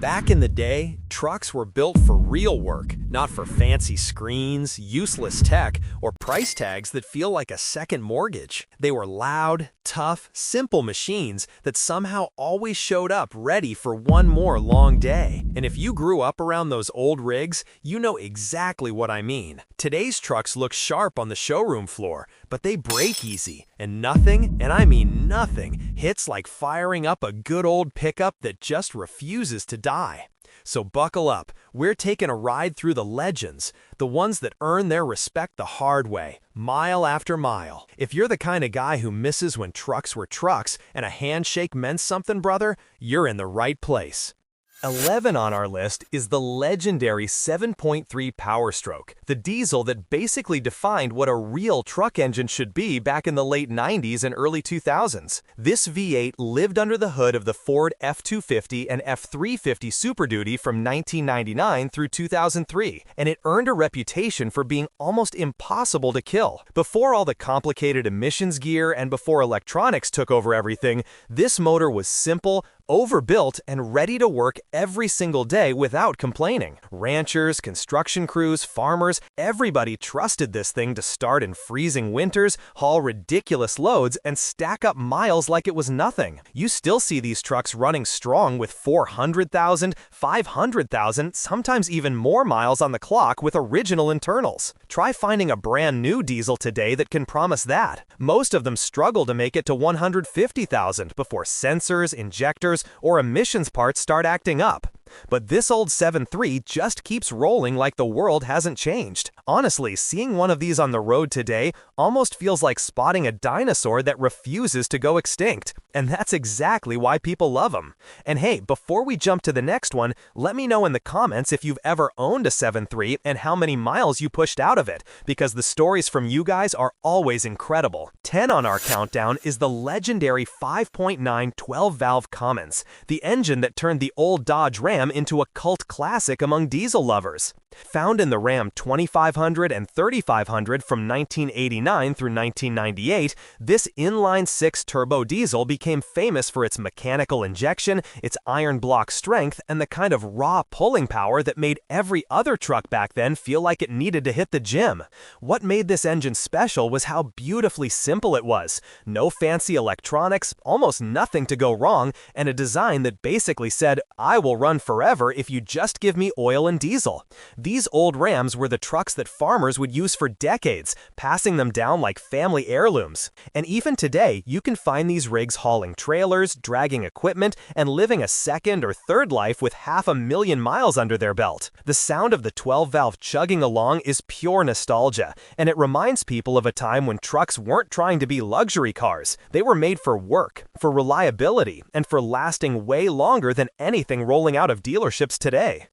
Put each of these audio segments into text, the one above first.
Back in the day, trucks were built for real work, not for fancy screens, useless tech, or price tags that feel like a second mortgage. They were loud, tough, simple machines that somehow always showed up ready for one more long day. And if you grew up around those old rigs, you know exactly what I mean. Today's trucks look sharp on the showroom floor, but they break easy, and nothing, and I mean nothing, hits like firing up a good old pickup that just refuses to die. So buckle up, we're taking a ride through the legends, the ones that earn their respect the hard way, mile after mile. If you're the kind of guy who misses when trucks were trucks and a handshake meant something, brother, you're in the right place. 11 on our list is the legendary 7.3 Power Stroke, the diesel that basically defined what a real truck engine should be back in the late 90s and early 2000s. This V8 lived under the hood of the Ford F250 and F350 Super Duty from 1999 through 2003, and it earned a reputation for being almost impossible to kill. Before all the complicated emissions gear and before electronics took over everything, this motor was simple, overbuilt, and ready to work every single day without complaining. Ranchers, construction crews, farmers, everybody trusted this thing to start in freezing winters, haul ridiculous loads, and stack up miles like it was nothing. You still see these trucks running strong with 400,000, 500,000, sometimes even more miles on the clock with original internals. Try finding a brand new diesel today that can promise that. Most of them struggle to make it to 150,000 before sensors, injectors, or emissions parts start acting up. But this old 7.3 just keeps rolling like the world hasn't changed. Honestly, seeing one of these on the road today almost feels like spotting a dinosaur that refuses to go extinct. And that's exactly why people love them. And hey, before we jump to the next one, let me know in the comments if you've ever owned a 7.3 and how many miles you pushed out of it, because the stories from you guys are always incredible. 10 on our countdown is the legendary 5.9 12-valve Cummins, the engine that turned the old Dodge Ram into a cult classic among diesel lovers. Found in the Ram 2500 and 3500 from 1989 through 1998, this inline-six turbo diesel became famous for its mechanical injection, its iron block strength, and the kind of raw pulling power that made every other truck back then feel like it needed to hit the gym. What made this engine special was how beautifully simple it was. No fancy electronics, almost nothing to go wrong, and a design that basically said, "I will run forever if you just give me oil and diesel." These old Rams were the trucks that farmers would use for decades, passing them down like family heirlooms. And even today, you can find these rigs hauling trailers, dragging equipment, and living a second or third life with 500,000 miles under their belt. The sound of the 12-valve chugging along is pure nostalgia, and it reminds people of a time when trucks weren't trying to be luxury cars. They were made for work, for reliability, and for lasting way longer than anything rolling out of dealerships today.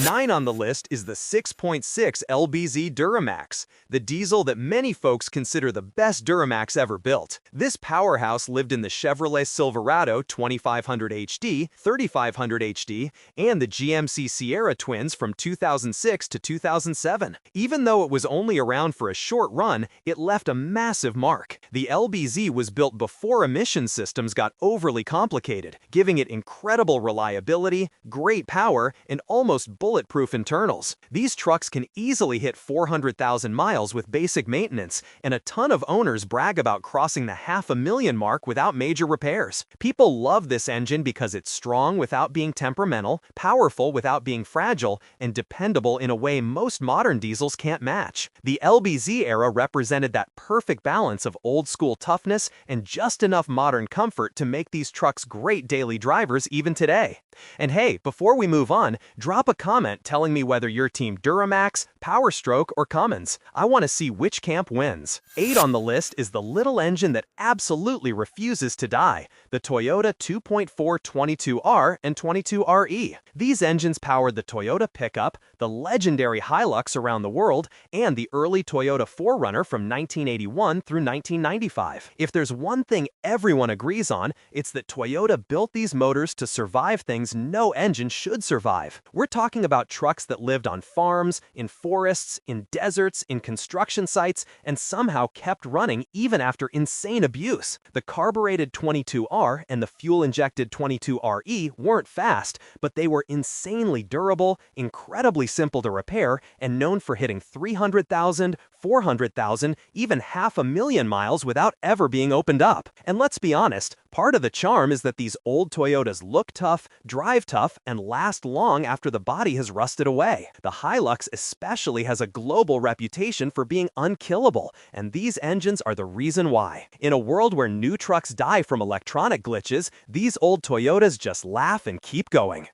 9 on the list is the 6.6 LBZ Duramax, the diesel that many folks consider the best Duramax ever built. This powerhouse lived in the Chevrolet Silverado 2500 HD, 3500 HD, and the GMC Sierra twins from 2006 to 2007. Even though it was only around for a short run, it left a massive mark. The LBZ was built before emission systems got overly complicated, giving it incredible reliability, great power, and almost bulletproof internals. These trucks can easily hit 400,000 miles with basic maintenance, and a ton of owners brag about crossing the 500,000 mark without major repairs. People love this engine because it's strong without being temperamental, powerful without being fragile, and dependable in a way most modern diesels can't match. The LBZ era represented that perfect balance of old-school toughness and just enough modern comfort to make these trucks great daily drivers even today. And hey, before we move on, drop a comment telling me whether you're Team Duramax, Power Stroke, or Cummins. I want to see which camp wins. 8 on the list is the little engine that absolutely refuses to die, the Toyota 2.4 22R and 22RE. These engines powered the Toyota pickup, the legendary Hilux around the world, and the early Toyota 4Runner from 1981 through 1995. If there's one thing everyone agrees on, it's that Toyota built these motors to survive things things no engine should survive. We're talking about trucks that lived on farms, in forests, in deserts, in construction sites, and somehow kept running even after insane abuse. The carbureted 22R and the fuel-injected 22RE weren't fast, but they were insanely durable, incredibly simple to repair, and known for hitting 300,000, 400,000, even 500,000 miles without ever being opened up. And let's be honest, part of the charm is that these old Toyotas look tough, drive tough, and last long after the body has rusted away. The Hilux especially has a global reputation for being unkillable, and these engines are the reason why. In a world where new trucks die from electronic glitches, these old Toyotas just laugh and keep going.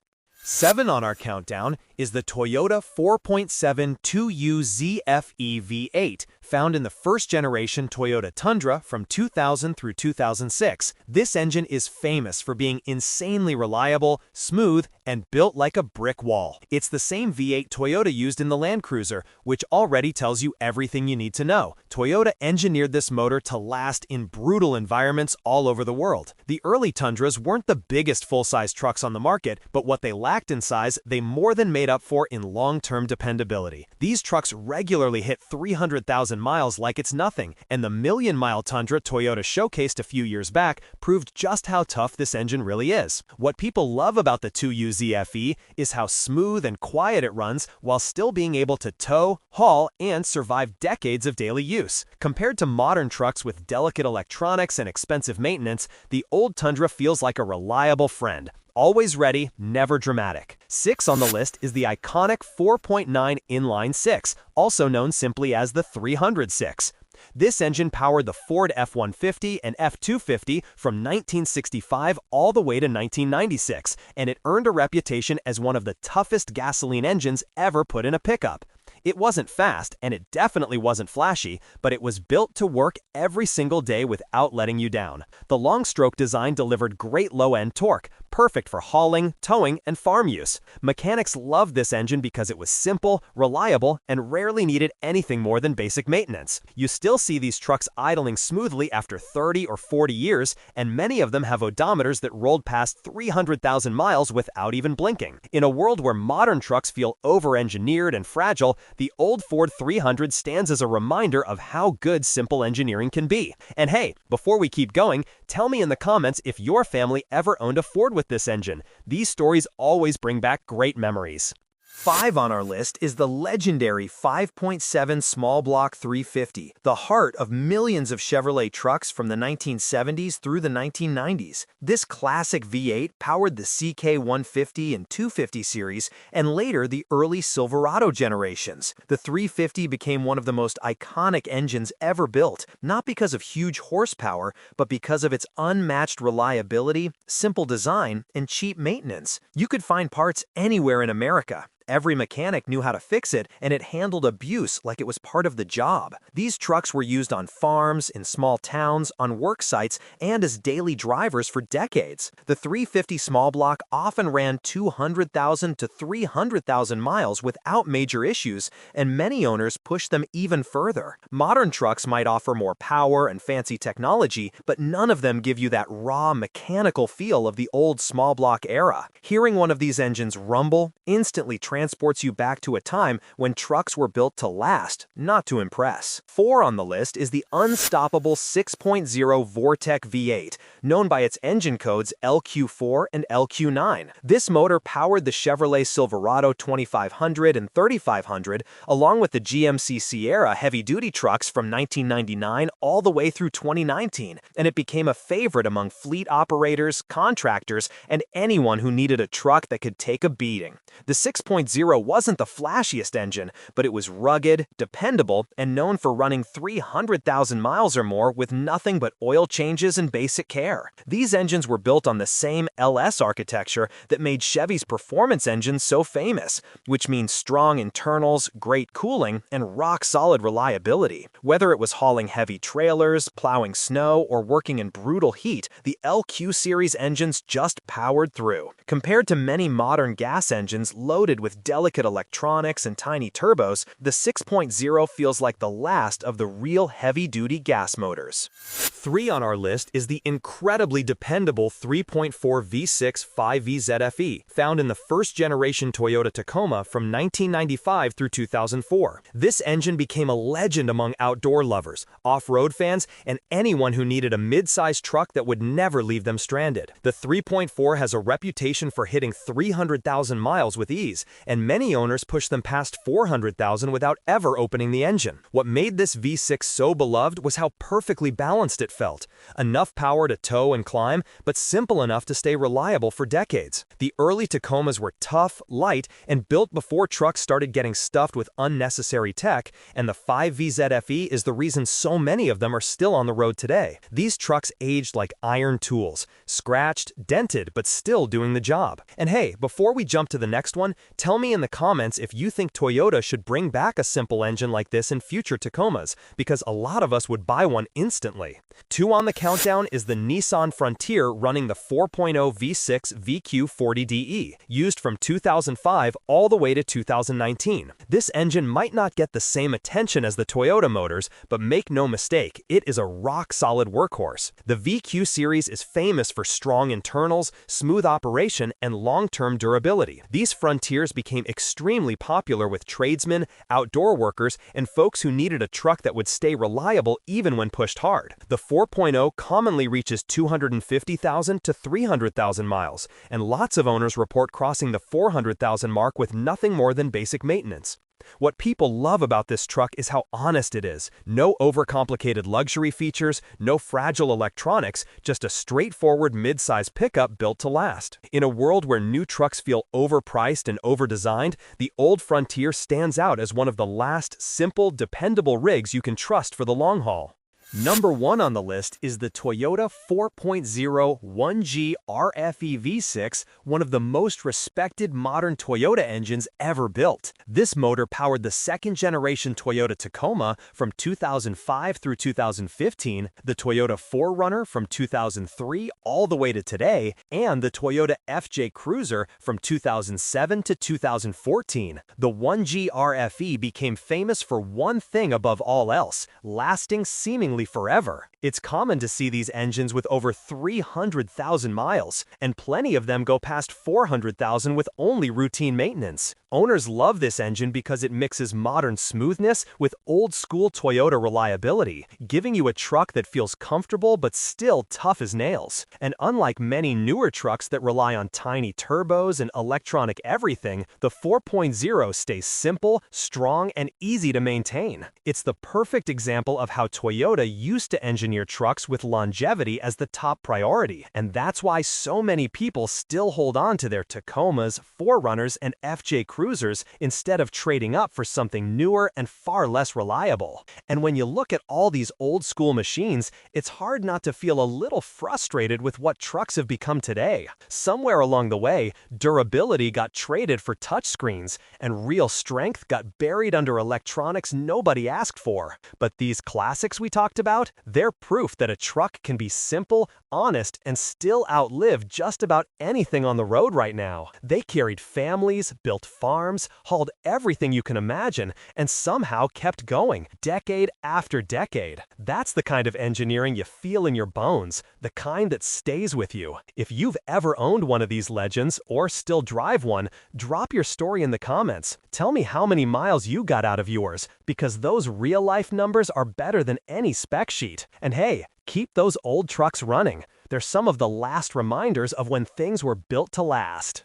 7 on our countdown is the Toyota 4.7 2UZFE V8, found in the first-generation Toyota Tundra from 2000 through 2006. This engine is famous for being insanely reliable, smooth, and built like a brick wall. It's the same V8 Toyota used in the Land Cruiser, which already tells you everything you need to know. Toyota engineered this motor to last in brutal environments all over the world. The early Tundras weren't the biggest full-size trucks on the market, but what they lacked in size, they more than made up for in long-term dependability. These trucks regularly hit 300,000 miles like it's nothing, and the million-mile Tundra Toyota showcased a few years back proved just how tough this engine really is. What people love about the 2UZFE is how smooth and quiet it runs while still being able to tow, haul, and survive decades of daily use. Compared to modern trucks with delicate electronics and expensive maintenance, the old Tundra feels like a reliable friend. Always ready, never dramatic. 6 on the list is the iconic 4.9 inline-six, also known simply as the 306. This engine powered the Ford F150 and F250 from 1965 all the way to 1996, and it earned a reputation as one of the toughest gasoline engines ever put in a pickup. It wasn't fast, and it definitely wasn't flashy, but it was built to work every single day without letting you down. The long-stroke design delivered great low-end torque, perfect for hauling, towing, and farm use. Mechanics loved this engine because it was simple, reliable, and rarely needed anything more than basic maintenance. You still see these trucks idling smoothly after 30 or 40 years, and many of them have odometers that rolled past 300,000 miles without even blinking. In a world where modern trucks feel over-engineered and fragile, the old Ford 300 stands as a reminder of how good simple engineering can be. And hey, before we keep going, tell me in the comments if your family ever owned a Ford with this engine. These stories always bring back great memories. 5 on our list is the legendary 5.7 small block 350, the heart of millions of Chevrolet trucks from the 1970s through the 1990s. This classic V8 powered the CK150 and 250 series and later the early Silverado generations. The 350 became one of the most iconic engines ever built, not because of huge horsepower, but because of its unmatched reliability, simple design, and cheap maintenance. You could find parts anywhere in America. Every mechanic knew how to fix it, and it handled abuse like it was part of the job. These trucks were used on farms, in small towns, on work sites, and as daily drivers for decades. The 350 small block often ran 200,000 to 300,000 miles without major issues, and many owners pushed them even further. Modern trucks might offer more power and fancy technology, but none of them give you that raw mechanical feel of the old small block era. Hearing one of these engines rumble instantly transports you back to a time when trucks were built to last, not to impress. 4 on the list is the unstoppable 6.0 Vortec V8, known by its engine codes LQ4 and LQ9. This motor powered the Chevrolet Silverado 2500 and 3500, along with the GMC Sierra heavy-duty trucks from 1999 all the way through 2019, and it became a favorite among fleet operators, contractors, and anyone who needed a truck that could take a beating. The 6.0 wasn't the flashiest engine, but it was rugged, dependable, and known for running 300,000 miles or more with nothing but oil changes and basic care. These engines were built on the same LS architecture that made Chevy's performance engines so famous, which means strong internals, great cooling, and rock-solid reliability. Whether it was hauling heavy trailers, plowing snow, or working in brutal heat, the LQ series engines just powered through. Compared to many modern gas engines loaded with With delicate electronics and tiny turbos, the 6.0 feels like the last of the real heavy-duty gas motors. 3 on our list is the incredibly dependable 3.4 V6 5VZFE, found in the first-generation Toyota Tacoma from 1995 through 2004. This engine became a legend among outdoor lovers, off-road fans, and anyone who needed a mid-sized truck that would never leave them stranded. The 3.4 has a reputation for hitting 300,000 miles with ease, and many owners push them past 400,000 without ever opening the engine. What made this V6 so beloved was how perfectly balanced it felt. Enough power to tow and climb, but simple enough to stay reliable for decades. The early Tacomas were tough, light, and built before trucks started getting stuffed with unnecessary tech, and the 5VZFE is the reason so many of them are still on the road today. These trucks aged like iron tools, scratched, dented, but still doing the job. And hey, before we jump to the next one, tell me in the comments if you think Toyota should bring back a simple engine like this in future Tacomas, because a lot of us would buy one instantly. 2 on the countdown is the Nissan Frontier running the 4.0 V6 VQ40DE, used from 2005 all the way to 2019. This engine might not get the same attention as the Toyota motors, but make no mistake, it is a rock-solid workhorse. The VQ series is famous for strong internals, smooth operation, and long-term durability. These Frontiers became extremely popular with tradesmen, outdoor workers, and folks who needed a truck that would stay reliable even when pushed hard. The 4.0 commonly reaches 250,000 to 300,000 miles, and lots of owners report crossing the 400,000 mark with nothing more than basic maintenance. What people love about this truck is how honest it is. No overcomplicated luxury features, no fragile electronics, just a straightforward mid-size pickup built to last. In a world where new trucks feel overpriced and overdesigned, the old Frontier stands out as one of the last simple, dependable rigs you can trust for the long haul. Number 1 on the list is the Toyota 4.0 1G RFE V6, one of the most respected modern Toyota engines ever built. This motor powered the second-generation Toyota Tacoma from 2005 through 2015, the Toyota 4Runner from 2003 all the way to today, and the Toyota FJ Cruiser from 2007 to 2014. The 1G RFE became famous for one thing above all else: lasting seemingly forever. It's common to see these engines with over 300,000 miles, and plenty of them go past 400,000 with only routine maintenance. Owners love this engine because it mixes modern smoothness with old-school Toyota reliability, giving you a truck that feels comfortable but still tough as nails. And unlike many newer trucks that rely on tiny turbos and electronic everything, the 4.0 stays simple, strong, and easy to maintain. It's the perfect example of how Toyota used to engineer trucks with longevity as the top priority, and that's why so many people still hold on to their Tacomas, 4Runners, and FJ Cruisers instead of trading up for something newer and far less reliable. And when you look at all these old-school machines, it's hard not to feel a little frustrated with what trucks have become today. Somewhere along the way, durability got traded for touchscreens, and real strength got buried under electronics nobody asked for. But these classics we talked about, they're proof that a truck can be simple, honest, and still outlive just about anything on the road right now. They carried families, built farms, hauled everything you can imagine, and somehow kept going, decade after decade. That's the kind of engineering you feel in your bones, the kind that stays with you. If you've ever owned one of these legends, or still drive one, drop your story in the comments. Tell me how many miles you got out of yours, because those real-life numbers are better than any spec sheet. And hey, keep those old trucks running. They're some of the last reminders of when things were built to last.